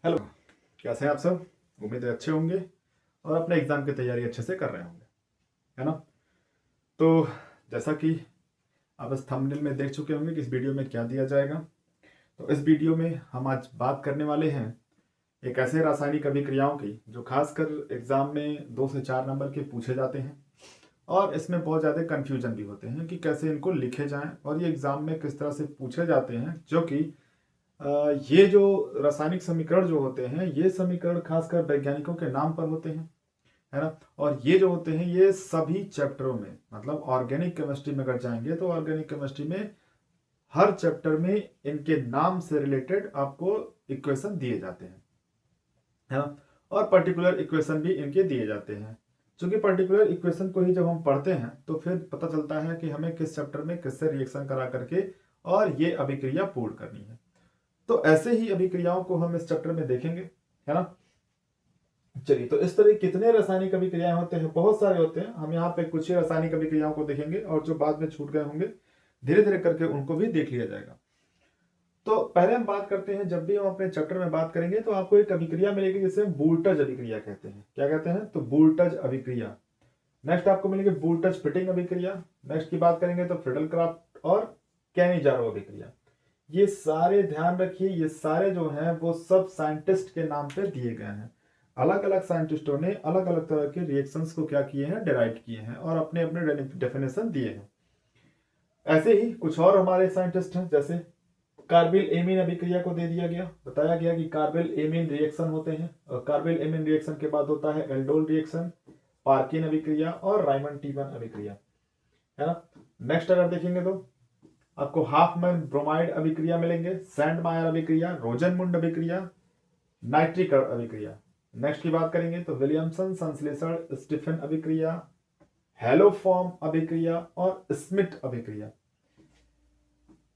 Hello, कैसे हैं आप सब? उम्मीद है अच्छे होंगे और अपने एग्जाम की तैयारी अच्छे से कर रहे होंगे, है ना? तो जैसा कि आप इस थंबनेल में देख चुके होंगे कि इस वीडियो में क्या दिया जाएगा। तो इस वीडियो में हम आज बात करने वाले हैं एक ऐसे रासायनिक अभिक्रियाओं की जो खासकर एग्जाम में 2 से 4 नंबर के पूछे जाते हैं और इसमें बहुत ज़्यादा कन्फ्यूजन भी होते हैं कि कैसे इनको लिखे जाएं और ये एग्जाम में किस तरह से पूछे जाते हैं। जो कि ये जो रासायनिक समीकरण जो होते हैं, ये समीकरण खासकर वैज्ञानिकों के नाम पर होते हैं, है ना? और ये जो होते हैं ये सभी चैप्टरों में, मतलब ऑर्गेनिक केमिस्ट्री में अगर जाएंगे तो ऑर्गेनिक केमिस्ट्री में हर चैप्टर में इनके नाम से रिलेटेड आपको इक्वेशन दिए जाते हैं, है ना? और पर्टिकुलर इक्वेशन भी इनके दिए जाते हैं। क्योंकि पर्टिकुलर इक्वेशन को ही जब हम पढ़ते हैं तो फिर पता चलता है कि हमें किस चैप्टर में किससे रिएक्शन करा करके और ये अभिक्रिया पूर्ण करनी है। तो ऐसे ही अभिक्रियाओं को हम इस चैप्टर में देखेंगे, है ना? चलिए, तो इस तरह कितने रासायनिक अभिक्रियाएं होते हैं? बहुत सारे होते हैं। हम यहाँ पे कुछ ही रासायनिक अभिक्रियाओं को देखेंगे और जो बाद में छूट गए होंगे धीरे धीरे करके उनको भी देख लिया जाएगा। तो पहले हम बात करते हैं, जब भी हम अपने चैप्टर में बात करेंगे तो आपको एक अभिक्रिया मिलेगी जिसे हम वोल्टज अभिक्रिया कहते हैं। क्या कहते हैं? तो वोल्टज अभिक्रिया। नेक्स्ट आपको मिलेगी वोल्टज फिटिंग अभिक्रिया। नेक्स्ट की बात करेंगे तो फ्रीडल-क्राफ्ट और कैनिजारो अभिक्रिया। ये सारे ध्यान रखिए, ये सारे जो हैं वो सब साइंटिस्ट के नाम पे दिए गए हैं। अलग अलग साइंटिस्टों ने अलग अलग तरह के रिएक्शंस को क्या किए हैं, डिराइव किए हैं और अपने अपने डेफिनेशन दिए हैं। ऐसे ही कुछ और हमारे साइंटिस्ट हैं, जैसे कार्बिल एमीन अभिक्रिया को दे दिया गया, बताया गया कि कार्बिल एमीन रिएक्शन होते हैं और कार्बिल एमीन रिएक्शन के बाद होता है एल्डोल रिएक्शन, पार्किन अभिक्रिया और रायमंड टी वन अभिक्रिया, है ना? नेक्स्ट अगर देखेंगे तो आपको हाफमैन ब्रोमाइड अभिक्रिया मिलेंगे, सैंडमायर अभिक्रिया, रोजनमुंड अभिक्रिया, नाइट्रिक अभिक्रिया। नेक्स्ट की बात करेंगे तो विलियमसन संश्लेषण स्टीफन अभिक्रिया, हेलोफॉर्म अभिक्रिया और स्मिथ अभिक्रिया।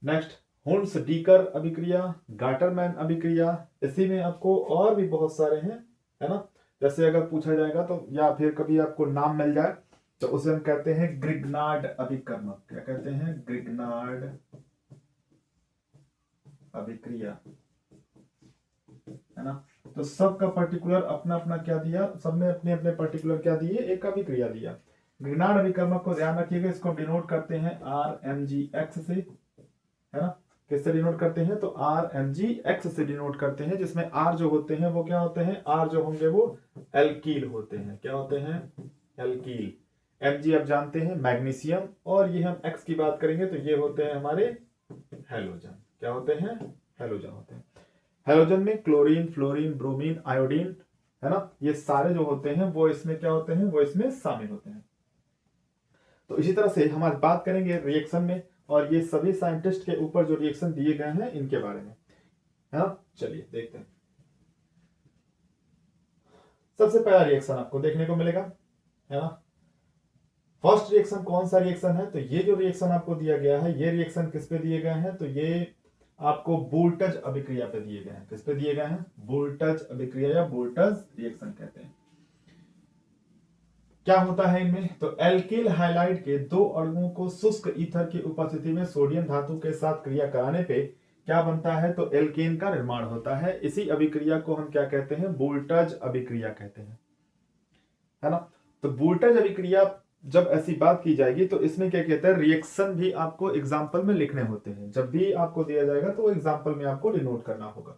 नेक्स्ट हुंस डीकर अभिक्रिया, गाटरमैन अभिक्रिया। इसी में आपको और भी बहुत सारे हैं, है ना? जैसे अगर पूछा जाएगा तो या फिर कभी आपको नाम मिल जाए तो उसे हम कहते हैं ग्रिग्नार्ड अभिकर्मक। क्या कहते हैं? ग्रिग्नार्ड अभिक्रिया, है ना? तो सबका पर्टिकुलर अपना अपना क्या दिया, सबने अपने अपने पर्टिकुलर क्या दिए, एक अभिक्रिया दिया। ग्रिग्नार्ड अभिकर्मक को ध्यान रखिएगा, इसको डिनोट करते हैं RMgX से, है ना? किससे डिनोट करते हैं? तो RMgX से डिनोट करते हैं, जिसमें R जो होते हैं वो क्या होते हैं? R जो होंगे वो एल्कील होते हैं। क्या होते हैं? एल्कील। Mg आप जानते हैं मैग्नीशियम, और ये हम X की बात करेंगे तो ये होते हैं हमारे हेलोजन। क्या होते हैं? हेलोजन होते हैं। हेलोजन में क्लोरीन, फ्लोरीन, ब्रोमीन, आयोडीन, है ना? ये सारे जो होते हैं वो इसमें क्या होते हैं? वो इसमें शामिल होते हैं। तो इसी तरह से हम आज बात करेंगे रिएक्शन में, और ये सभी साइंटिस्ट के ऊपर जो रिएक्शन दिए गए हैं इनके बारे में, है ना? चलिए देखते हैं। सबसे पहला रिएक्शन आपको देखने को मिलेगा, है ना? फर्स्ट रिएक्शन कौन सा रिएक्शन है? तो ये जो रिएक्शन आपको दिया गया है, ये रिएक्शन किस पे दिए गए हैं? तो ये आपको वोल्टज अभिक्रिया पे दिए गए हैं। किस पे दिए गए हैं? वोल्टज अभिक्रिया या वोल्टज रिएक्शन कहते हैं। क्या होता है इनमें? तो एल्किल हाइलाइड के दो अणुओं को शुष्क ईथर की उपस्थिति में सोडियम धातु के साथ क्रिया कराने पे क्या बनता है? तो एल्केन का निर्माण होता है। इसी अभिक्रिया को हम क्या कहते हैं? वोल्टज अभिक्रिया कहते हैं, है ना? तो वोल्टज अभिक्रिया जब ऐसी बात की जाएगी तो इसमें क्या कहते हैं, रिएक्शन भी आपको एग्जाम्पल में लिखने होते हैं। जब भी आपको दिया जाएगा तो वो एग्जाम्पल में आपको डिनोट करना होगा।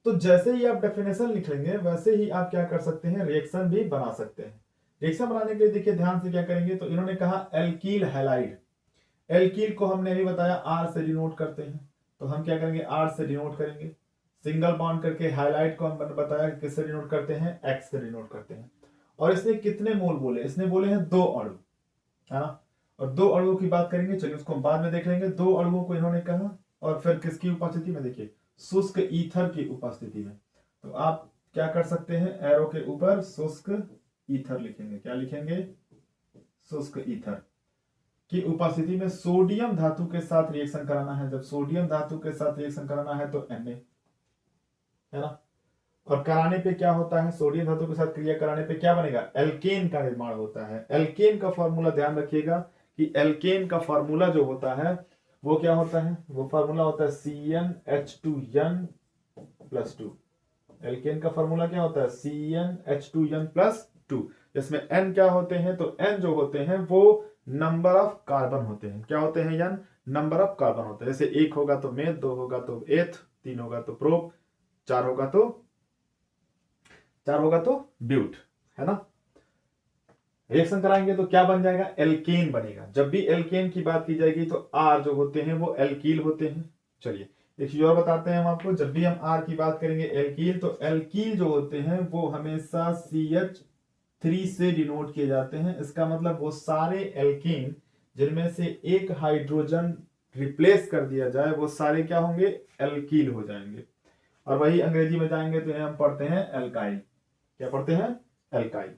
तो जैसे ही आप डेफिनेशन लिख लेंगे वैसे ही आप क्या कर सकते हैं, रिएक्शन भी बना सकते हैं। रिएक्शन बनाने के लिए देखिए ध्यान से क्या करेंगे, तो इन्होंने कहा एल्कील हैलाइड। एल्कील को हमने अभी बताया आर से डिनोट करते हैं, तो हम क्या करेंगे, आर से डिनोट करेंगे। सिंगल बॉन्ड करके हाइलाइट को हम बताया किससे डिनोट करते हैं, एक्स से डिनोट करते हैं। और इसने कितने मोल बोले? इसने बोले हैं 2 अणु, है ना? और 2 अणुओं की बात करेंगे, चलिए उसको हम बाद में देख लेंगे। 2 अणुओं को इन्होंने कहा, और फिर किसकी उपस्थिति में? देखिए शुष्क ईथर की उपस्थिति में। तो आप क्या कर सकते हैं, एरो के ऊपर शुष्क ईथर लिखेंगे। क्या लिखेंगे? शुष्क ईथर की उपस्थिति में सोडियम धातु के साथ रिएक्शन कराना है। जब सोडियम धातु के साथ रिएक्शन कराना है तो Na, है ना? और कराने पे क्या होता है, सोडियम धातु के साथ क्रिया कराने पे क्या बनेगा, एल्केन का निर्माण होता है। एल्केन का फॉर्मूला ध्यान रखिएगा कि एल्केन का फॉर्मूला जो होता है वो क्या होता है, वो फॉर्मूला होता है CnH2n+2, एल्केन का फॉर्मूला क्या होता है, CnH2n+2। इसमें n क्या होते हैं, तो n जो होते हैं वो नंबर ऑफ कार्बन होते हैं। क्या होते हैं यान, नंबर ऑफ कार्बन होते हैं। जैसे 1 होगा तो मेथ, 2 होगा तो एथ, 3 होगा तो प्रोप, 4 होगा तो ब्यूट, है ना। रिएक्शन कराएंगे तो क्या बन जाएगा, एल्केन बनेगा। जब भी एल्केन की बात की जाएगी तो आर जो होते हैं वो एल्कील होते हैं। चलिए एक चीज और बताते हैं हम आपको, जब भी हम आर की बात करेंगे एल्कील, तो एल्कील जो होते हैं वो हमेशा CH3 से डिनोट किए जाते हैं। इसका मतलब वो सारे एल्कीन जिनमें से एक हाइड्रोजन रिप्लेस कर दिया जाए वो सारे क्या होंगे, एल्कील हो जाएंगे। और वही अंग्रेजी में जाएंगे तो हम पढ़ते हैं एल्काइल। क्या पढ़ते हैं, एल्काइल,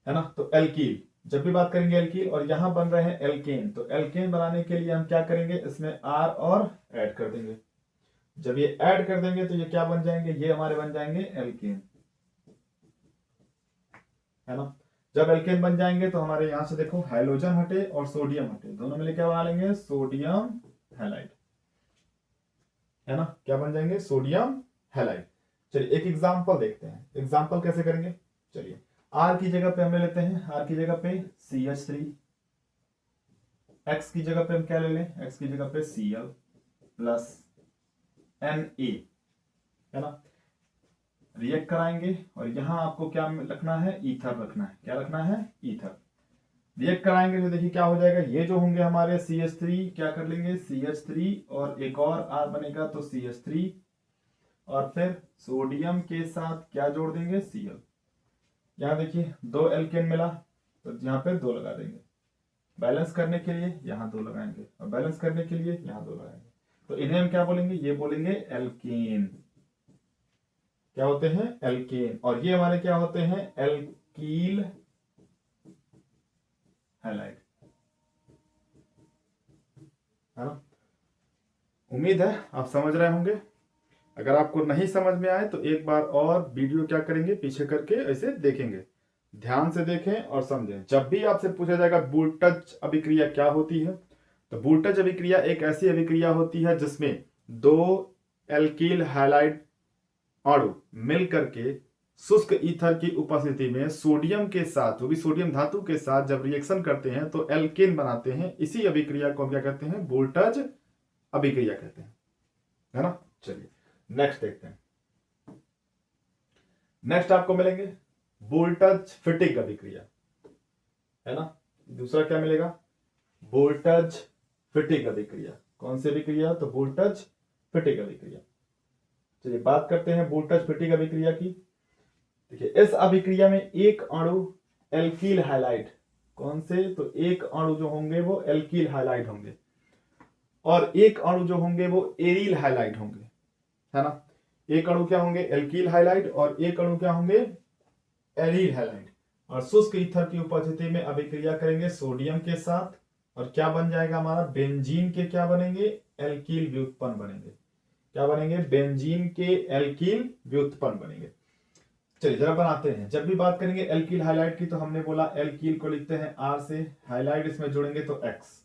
है ना। तो एल्कील, जब भी बात करेंगे एल्कील, और यहां बन रहे हैं एल्केन, तो एल्केन बनाने के लिए हम क्या करेंगे, इसमें आर और ऐड कर देंगे। जब ये ऐड कर देंगे तो ये क्या बन जाएंगे, ये हमारे बन जाएंगे एल्केन, है ना। जब एल्केन बन जाएंगे तो हमारे यहां से देखो हाइड्रोजन हटे और सोडियम हटे, दोनों मिलकर क्या बना लेंगे, सोडियम हैलाइड, है ना। क्या बन जाएंगे, सोडियम हैलाइड। चलिए एक एग्जांपल देखते हैं, एग्जांपल कैसे करेंगे। चलिए आर की जगह पे हम ले लेते हैं, आर की जगह पे CH3, एक्स की जगह पे हम क्या ले लें, एक्स की जगह पे Cl प्लस Na, है ना। रिएक्ट कराएंगे और यहां आपको क्या रखना है, ईथर रखना है। क्या रखना है, ईथर। रिएक्ट कराएंगे तो देखिए क्या हो जाएगा, ये जो होंगे हमारे CH3 क्या कर लेंगे, CH3 और एक और R बनेगा तो CH3, और फिर सोडियम के साथ क्या जोड़ देंगे, Cl। यहां देखिए 2 एल्केन मिला तो यहां पे 2 लगा देंगे, बैलेंस करने के लिए यहां 2 लगाएंगे, और बैलेंस करने के लिए यहां 2 लगाएंगे। तो इन्हें हम क्या बोलेंगे, ये बोलेंगे एल्केन। क्या होते हैं, एल्केन। और ये हमारे क्या होते हैं, एल्कील हैलाइड, है ना। उम्मीद है आप समझ रहे होंगे। अगर आपको नहीं समझ में आए तो एक बार और वीडियो क्या करेंगे, पीछे करके ऐसे देखेंगे, ध्यान से देखें और समझें। जब भी आपसे पूछा जाएगा वोल्टेज अभिक्रिया क्या होती है, तो वोल्टेज अभिक्रिया एक ऐसी अभिक्रिया होती है जिसमें 2 एल्कील हैलाइड अणु मिल करके शुष्क ईथर की उपस्थिति में सोडियम के साथ, वो भी सोडियम धातु के साथ, जब रिएक्शन करते हैं तो एल्केन बनाते हैं। इसी अभिक्रिया को हम क्या कहते हैं, वोल्टेज अभिक्रिया कहते हैं, है ना। चलिए नेक्स्ट देखते हैं। नेक्स्ट आपको मिलेंगे वोल्टेज फिटिंग अभिक्रिया, है ना। दूसरा क्या मिलेगा, वोल्टेज फिटिंग अभिक्रिया। कौन सी अभिक्रिया, तो वोल्टेज फिटिंग अभिक्रिया। चलिए बात करते हैं वोल्टेज फिटिंग अभिक्रिया की। देखिए इस अभिक्रिया में एक अणु एल्कील हैलाइड, कौन से, तो एक अणु जो होंगे वो एल्कील हैलाइड होंगे, और एक अणु जो होंगे वो एरिल हैलाइड होंगे, है ना। एक अणु क्या होंगे, एल्कील हैलाइड, और एक अणु क्या होंगे, एरिल हैलाइड। और शुष्क ईथर की उपस्थिति में अभिक्रिया करेंगे सोडियम के साथ, और क्या बन जाएगा हमारा, बेंजीन के क्या बनेंगे, एल्कील व्युत्पन्न बनेंगे। क्या बनेंगे, बेंजीन के एल्कील व्युत्पन्न बनेंगे। चलिए जरा बनाते हैं। जब भी बात करेंगे एल्कील हाइलाइड की तो हमने बोला एल्कील को लिखते हैं R से, हाइलाइड इसमें जोड़ेंगे तो X।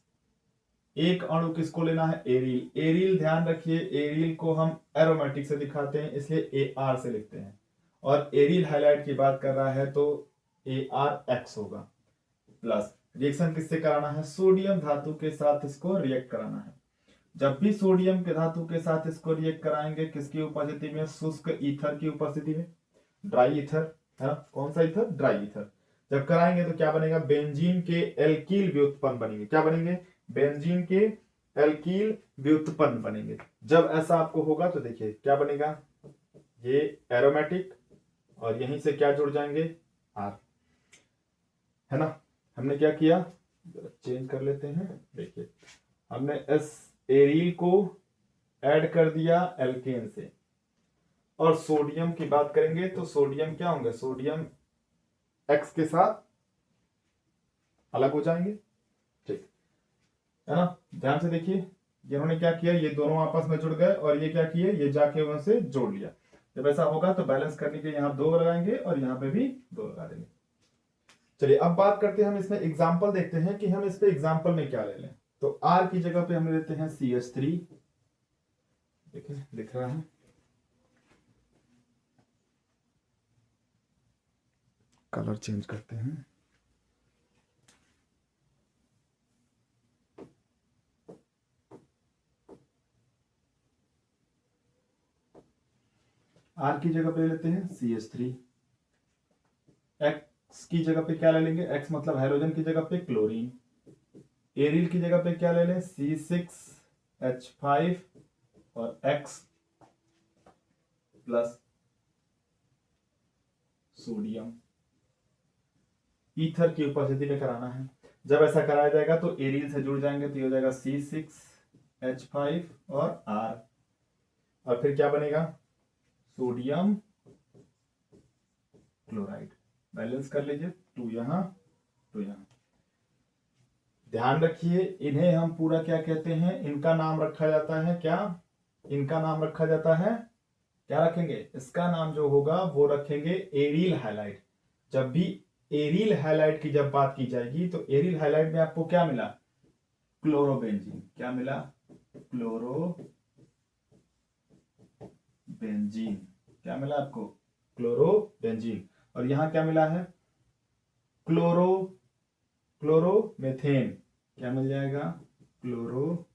एक अणु किसको लेना है, एरिल। एरिल ध्यान रखिए, एरिल को हम एरोमेटिक से दिखाते हैं इसलिए AR से लिखते हैं, और एरिल हाइलाइड की बात कर रहा है तो ARX होगा। प्लस रिएक्शन किससे कराना है, सोडियम धातु के साथ इसको रिएक्ट कराना है। जब भी सोडियम के धातु के साथ इसको रिएक्ट कराएंगे, किसकी उपस्थिति में, शुष्क ईथर की उपस्थिति में, ड्राई ईथर, है ना। कौन सा ईथर, ड्राई ईथर। जब कराएंगे तो क्या बनेगा, बेंजीन के एल्कील व्युत्पन्न बनेंगे। क्या बनेंगे, बेंजीन के एल्कील व्युत्पन्न बनेंगे। जब ऐसा आपको होगा तो देखिए क्या बनेगा, ये एरोमेटिक, और यहीं से क्या जुड़ जाएंगे, R, है ना। हमने क्या किया, चेंज कर लेते हैं। देखिए हमने इस एरिल को ऐड कर दिया एल्केन से, और सोडियम की बात करेंगे तो सोडियम क्या होंगे, सोडियम X के साथ अलग हो जाएंगे, ठीक है ना। ध्यान से देखिए, इन्होंने क्या किया, ये दोनों आपस में जुड़ गए, और ये क्या किए, ये जाके वहां से जोड़ लिया। जब ऐसा होगा तो बैलेंस करने के यहां 2 लगाएंगे और यहां पे भी 2 लगा देंगे। चलिए अब बात करते हैं, हम इसमें एग्जाम्पल देखते हैं कि हम इस पे एग्जाम्पल में क्या ले लें। तो R की जगह पे हम लेते हैं CH3, देखिए दिख रहा है, कलर चेंज करते हैं। आर की जगह पे ले लेते हैं CH3। एक्स की जगह पे क्या ले लेंगे, एक्स मतलब हाइड्रोजन की जगह पे क्लोरीन। एरिल की जगह पे क्या ले लें, C6H5 और X प्लस सोडियम। ईथर की उपस्थिति में कराना है। जब ऐसा कराया जाएगा तो एरिल से जुड़ जाएंगे, तो ये हो जाएगा C6H5 और R, और फिर क्या बनेगा, सोडियम क्लोराइड। बैलेंस कर लीजिए, 2 यहां 2 यहां। ध्यान रखिए, इन्हें हम पूरा क्या कहते हैं, इनका नाम रखा जाता है क्या, इनका नाम रखा जाता है, क्या रखेंगे, इसका नाम जो होगा वो रखेंगे एरिल हैलाइड। जब भी एरिल हैलाइड की जब बात की जाएगी तो एरिल हैलाइड में आपको क्या मिला, क्लोरोबेंजीन। क्या मिला, क्लोरोबेंजीन। क्या मिला आपको, क्लोरोबेंजीन। और यहां क्या मिला है, क्लोरोमेथेन। क्या मिल जाएगा, क्लोरोमेथेन।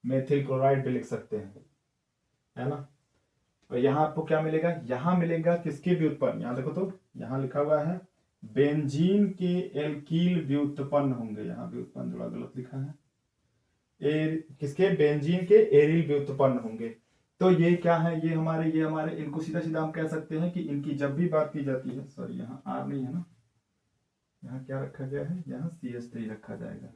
मेथिल क्लोराइड भी लिख सकते हैं, है ना। और यहां आपको क्या मिलेगा, यहां मिलेगा किसके व्युत्पन्न, यहां देखो तो यहां लिखा हुआ है बेंजीन के एल्कील व्युत्पन्न होंगे। यहां व्युत्पन्न थोड़ा गलत लिखा है, किसके, बेंजीन के एरिल व्युत्पन्न होंगे। तो ये क्या है, ये हमारे इनको सीधा सीधा हम कह सकते हैं कि इनकी जब भी बात की जाती है, सॉरी यहाँ आर नहीं है ना, यहाँ क्या रखा गया है, यहाँ CH3 रखा जाएगा।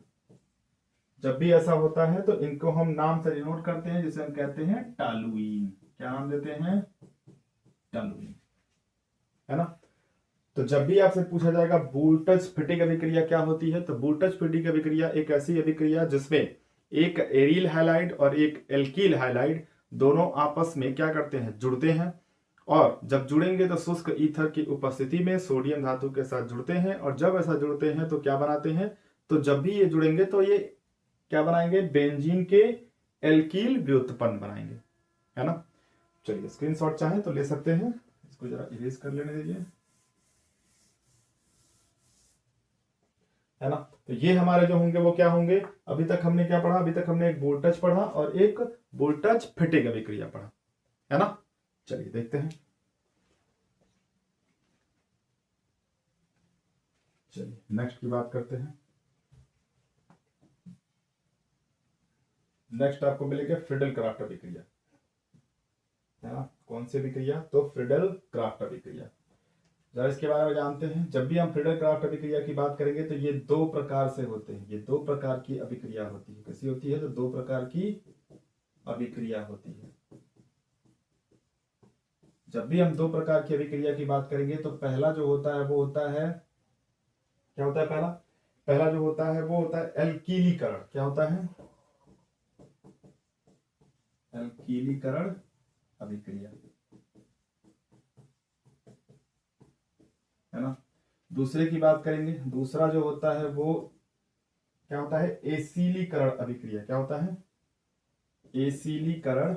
जब भी ऐसा होता है तो इनको हम नाम से डिनोट करते हैं, जिसे हम कहते हैं टालुइन। क्या नाम देते हैं, टालुइन, है ना। तो जब भी आपसे पूछा जाएगा वोल्टज-फिटिक अभिक्रिया क्या होती है, तो वोल्टज-फिटिक अभिक्रिया एक ऐसी अभिक्रिया जिसमें एक एरिल हैलाइड और एक एल्कील हैलाइड दोनों आपस में क्या करते हैं, जुड़ते हैं। और जब जुड़ेंगे तो शुष्क ईथर की उपस्थिति में सोडियम धातु के साथ जुड़ते हैं, और जब ऐसा जुड़ते हैं तो क्या बनाते हैं, तो जब भी ये जुड़ेंगे तो ये क्या बनाएंगे, बेंजीन के एल्कील व्युत्पन्न बनाएंगे, है ना। चलिए स्क्रीनशॉट चाहे तो ले सकते हैं, इसको जरा इरेज कर लेने दीजिए, है ना। तो ये हमारे जो होंगे वो क्या होंगे, अभी तक हमने क्या पढ़ा, अभी तक हमने एक वोल्टेज पढ़ा और एक वोल्टेज फिटिक अभिक्रिया पढ़ा, है ना। चलिए देखते हैं, चलिए नेक्स्ट की बात करते हैं। नेक्स्ट आपको मिलेगा फ्रीडल क्राफ्ट अभिक्रिया, है ना। कौन सी अभिक्रिया, तो फ्रीडल क्राफ्ट अभिक्रिया। जरा इसके बारे में जानते हैं। जब भी हम फ्रीडल क्राफ्ट अभिक्रिया की बात करेंगे तो ये 2 प्रकार से होते हैं, ये 2 प्रकार की अभिक्रिया होती है। कैसी होती है, तो 2 प्रकार की अभिक्रिया होती है। जब भी हम 2 प्रकार की अभिक्रिया की बात करेंगे तो पहला जो होता है वो होता है, क्या होता है पहला, पहला जो होता है वो होता है एल्कीलीकरण। क्या होता है, एल्कीलीकरण अभिक्रिया, है ना। दूसरे की बात करेंगे, दूसरा जो होता है वो क्या होता है, एसिलीकरण अभिक्रिया। क्या होता है, एसिलीकरण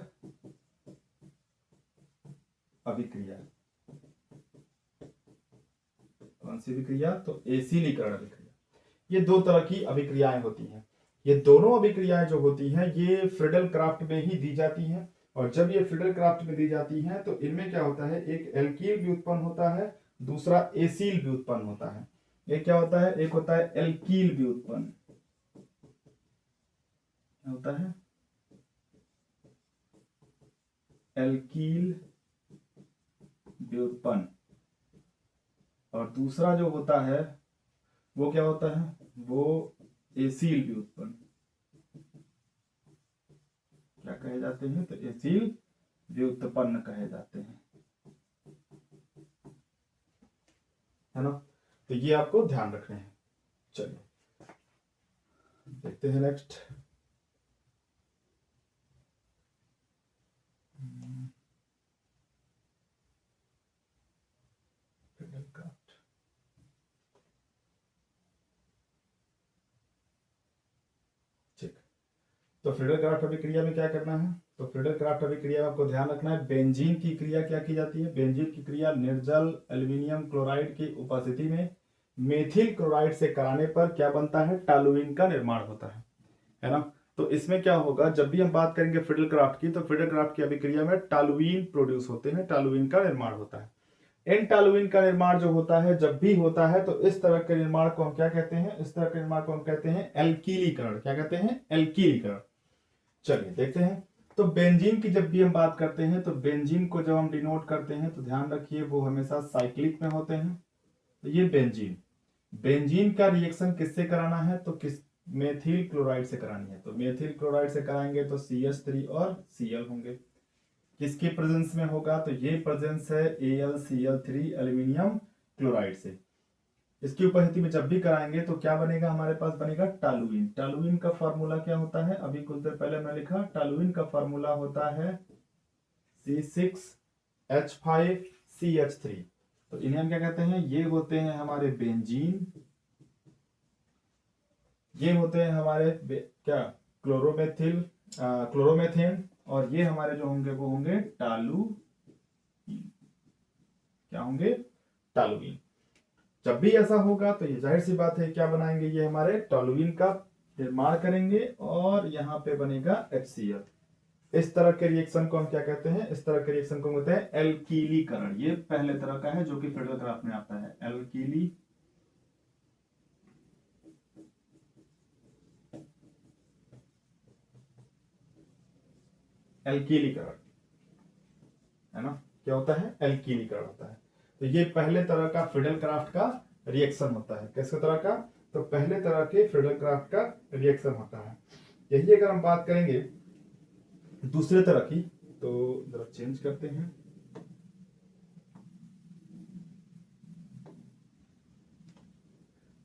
अभिक्रिया। कौन सी अभिक्रिया, तो एसिलीकरण अभिक्रिया। ये 2 तरह की अभिक्रियाएं होती हैं। ये दोनों अभिक्रियाएं जो होती हैं ये फ्रीडल क्राफ्ट में ही दी जाती हैं। और जब ये फ्रीडल क्राफ्ट में दी जाती हैं तो इनमें क्या होता है, एक एल्कील व्युत्पन्न होता है, दूसरा एसिल व्युत्पन्न होता है। एक क्या होता है, एक होता है एल्कील व्युत्पन्न, क्या होता है, एल्कील व्युत्पन्न। और दूसरा जो होता है वो क्या होता है, वो एसिल व्युत्पन्न। क्या कहे जाते हैं, तो एसिल व्युत्पन्न कहे जाते हैं, है ना। तो ये आपको ध्यान रखने हैं। चलिए देखते हैं नेक्स्ट। ठीक, तो फ्रीडल क्राफ्ट अभिक्रिया में क्या करना है, तो फ्रीडल क्राफ्ट अभिक्रिया में आपको ध्यान रखना है बेंजीन की क्रिया क्या की जाती है। बेंजीन की क्रिया निर्जल एल्यूमिनियम क्लोराइड की उपस्थिति में मेथिल क्लोराइड से कराने पर क्या बनता है, टॉलुइन का निर्माण होता है ना। तो इसमें क्या होगा, जब भी हम बात करेंगे फ्रीडल क्राफ्ट की, तो फ्रीडल क्राफ्ट की अभिक्रिया में टॉलुइन प्रोड्यूस होते हैं, टॉलुइन का निर्माण होता है। इन टॉलुइन का निर्माण जो होता है, जब भी होता है, तो इस तरह के निर्माण को हम क्या कहते हैं, इस तरह के निर्माण को हम कहते हैं एल्कीलीकरण। क्या कहते हैं, एल्कीलीकरण। चलिए देखते हैं। तो बेंजीन की जब भी हम बात करते हैं, तो बेंजीन को जब हम डिनोट करते हैं तो ध्यान रखिए वो हमेशा साइक्लिक में होते हैं। तो ये बेंजीन, बेंजीन का रिएक्शन किससे कराना है, तो किस, मेथिल क्लोराइड से करानी है। तो मेथिल क्लोराइड से कराएंगे तो CH3 और Cl होंगे। किसके प्रेजेंस में होगा, तो ये प्रेजेंस है AlCl3 एल्यूमिनियम क्लोराइड से। इसकी उपस्थिति में जब भी कराएंगे तो क्या बनेगा, हमारे पास बनेगा टॉलुइन। टॉलुइन का फार्मूला क्या होता है, अभी कुछ देर पहले मैं लिखा, टॉलुइन का फार्मूला होता है C6H5CH3। तो इन्हें हम क्या कहते हैं, ये होते हैं हमारे बेंजीन, ये होते हैं हमारे क्या, क्लोरोमेथिल, क्लोरोमेथेन, और ये हमारे जो होंगे वो होंगे टॉलुइन। क्या होंगे, टॉलुइन। जब भी ऐसा होगा तो ये जाहिर सी बात है क्या बनाएंगे, ये हमारे टॉलुइन का निर्माण करेंगे और यहाँ पे बनेगा HCl। इस तरह के रिएक्शन को हम क्या कहते हैं, इस तरह के रिएक्शन को कहते हैं एल्कीलीकरण। ये पहले तरह का है जो कि फ्रीडल क्राफ्ट में आता है, एल्कीलीकरण, है ना। क्या होता है, एल्कीलीकरण होता है। तो ये पहले तरह का फ्रीडल क्राफ्ट का रिएक्शन होता है। किस तरह का, तो पहले तरह के फ्रीडल क्राफ्ट का रिएक्शन होता है। यही अगर हम बात करेंगे दूसरे तरह की, तो जरा चेंज करते हैं।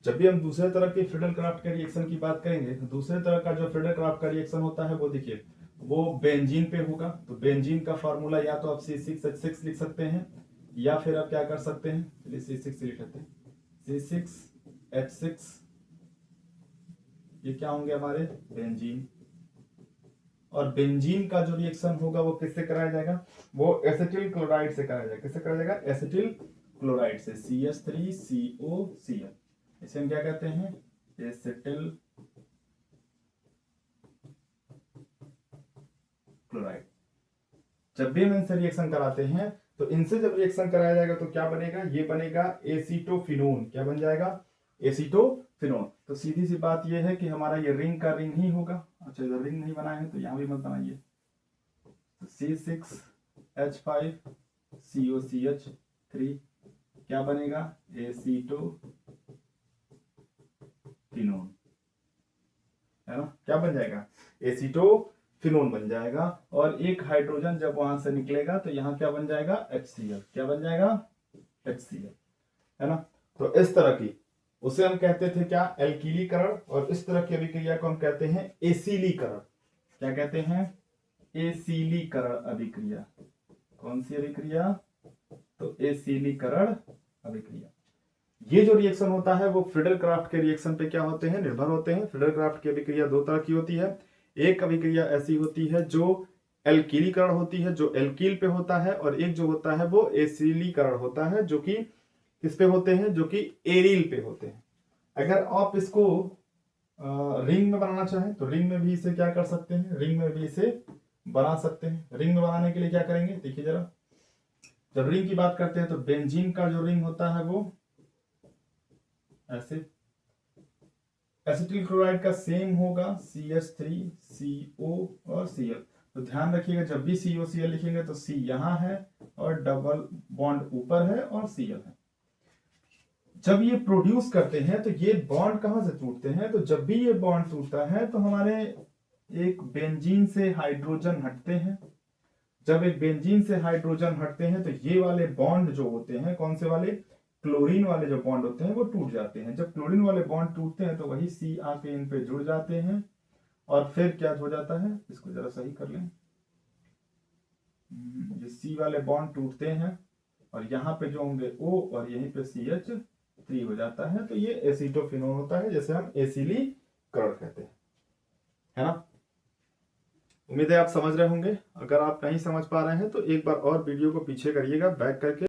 जब भी हम दूसरे तरह के फ्रीडल क्राफ्ट के रिएक्शन की बात करेंगे, तो दूसरे तरह का जो फ्रीडल क्राफ्ट का रिएक्शन होता है वो देखिए, वो बेंजीन पे होगा। तो बेंजीन का फार्मूला या तो आप C6H6 लिख सकते हैं, या फिर आप क्या कर सकते हैं, चलिए C6 लिख लेते हैं, C6H6, ये क्या होंगे हमारे बेंजीन। और बेंजीन का जो रिएक्शन होगा वो किससे कराया जाएगा, वो एसिटिल क्लोराइड से कराया जाएगा। किससे कराया जाएगा, एसिटिल क्लोराइड से, CH3COCl। इसे हम क्या कहते हैं, एसिटिल क्लोराइड। जब भी हम इनसे रिएक्शन कराते हैं, तो इनसे जब रिएक्शन कराया जाएगा तो क्या बनेगा, ये बनेगा एसीटोफिनोन। क्या बन जाएगा, एसीटोफिनोन। तो सीधी सी बात ये है कि हमारा ये रिंग का रिंग ही होगा। अच्छा, जब रिंग नहीं बनाए हैं तो यहां भी मत बनाइए। तो C6H5COCH3 क्या बनेगा, एसीटोफिनोन, है ना। क्या बन जाएगा, एसीटोफिनोन बन जाएगा। और एक हाइड्रोजन जब वहां से निकलेगा तो यहाँ क्या बन जाएगा, HCl। क्या बन जाएगा, HCl, है ना। तो इस तरह की, उसे हम कहते थे क्या, एल्कीलीकरण। और इस तरह की अभिक्रिया को हम कहते हैं एसिलीकरण। क्या कहते हैं, एसिलीकरण अभिक्रिया। कौन सी अभिक्रिया, तो एसिलीकरण अभिक्रिया। ये जो रिएक्शन होता है वो फ्रीडल क्राफ्ट के रिएक्शन पे क्या होते हैं, निर्भर होते हैं। फ्रीडल क्राफ्ट की अभिक्रिया दो तरह की होती है। एक अभिक्रिया ऐसी होती है जो एल्कीलीकरण होती है, जो एल्कील पे होता है, और एक जो होता है वो एसिलीकरण होता है, जो कि किस पे होते हैं, जो कि एरिल पे होते हैं। अगर आप इसको रिंग में बनाना चाहें तो रिंग में भी इसे क्या कर सकते हैं, रिंग में भी इसे बना सकते हैं। रिंग में बनाने के लिए क्या करेंगे, देखिए जरा। जब रिंग की बात करते हैं तो बेंजीन का जो रिंग होता है वो ऐसे, एसिटिल क्लोराइड का सेम होगा, CH3CO और Cl। तो ध्यान रखिएगा, जब भी COCl लिखेंगे तो C यहां है और डबल बॉन्ड ऊपर है और Cl है। जब ये प्रोड्यूस करते हैं तो ये बॉन्ड कहां से टूटते हैं, तो जब भी ये बॉन्ड टूटता है तो हमारे एक बेंजीन से हाइड्रोजन हटते हैं। जब एक बेंजीन से हाइड्रोजन हटते हैं तो ये वाले बॉन्ड जो होते हैं, कौन से वाले, क्लोरीन वाले जो बॉन्ड होते हैं वो टूट जाते हैं। जब क्लोरीन वाले बॉन्ड टूटते हैं तो वही C आके इन पे जुड़ जाते हैं, और फिर क्या हो जाता है, इसको जरा सही कर लें। ये C वाले बॉन्ड टूटते हैं और यहाँ पे जो होंगे O और यहीं पे CH3 हो जाता है। तो ये एसीटोफिनोन होता है, जैसे हम एसिलीकरण कहते हैं, है ना। उम्मीद है आप समझ रहे होंगे। अगर आप नहीं समझ पा रहे हैं तो एक बार और वीडियो को पीछे करिएगा, बैक करके